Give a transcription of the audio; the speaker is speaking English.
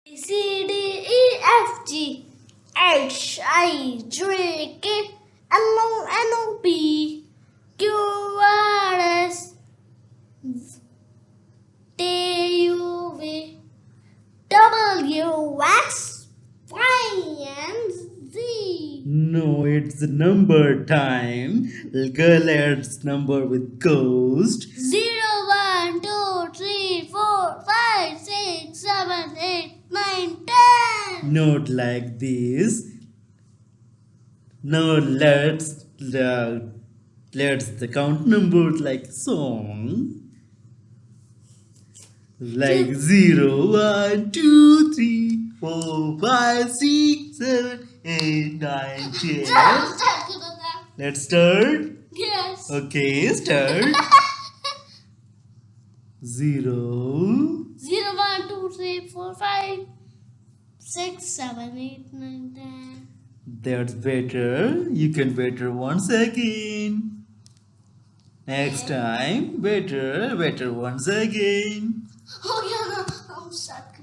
ABCD EFG HIJK LMNOP QRS TUV WX Y and Z. No, it's the number time. Girl adds number with ghost. 0, 1, 2, 3, 4, 5, 6, 7, 8, 9, 10. Not like this. Now let's the count numbers like song. Like 0, 1, 2, 3, 4, 5, 6, 7, 8, 9, 10. Let's start. Yes. Okay, start. 0. 0, 1, 2, 3, 4, 5, 6, 7, 8, 9, 10. That's better. You can better once again. Next time, better once again. Oh yeah, I'm stuck.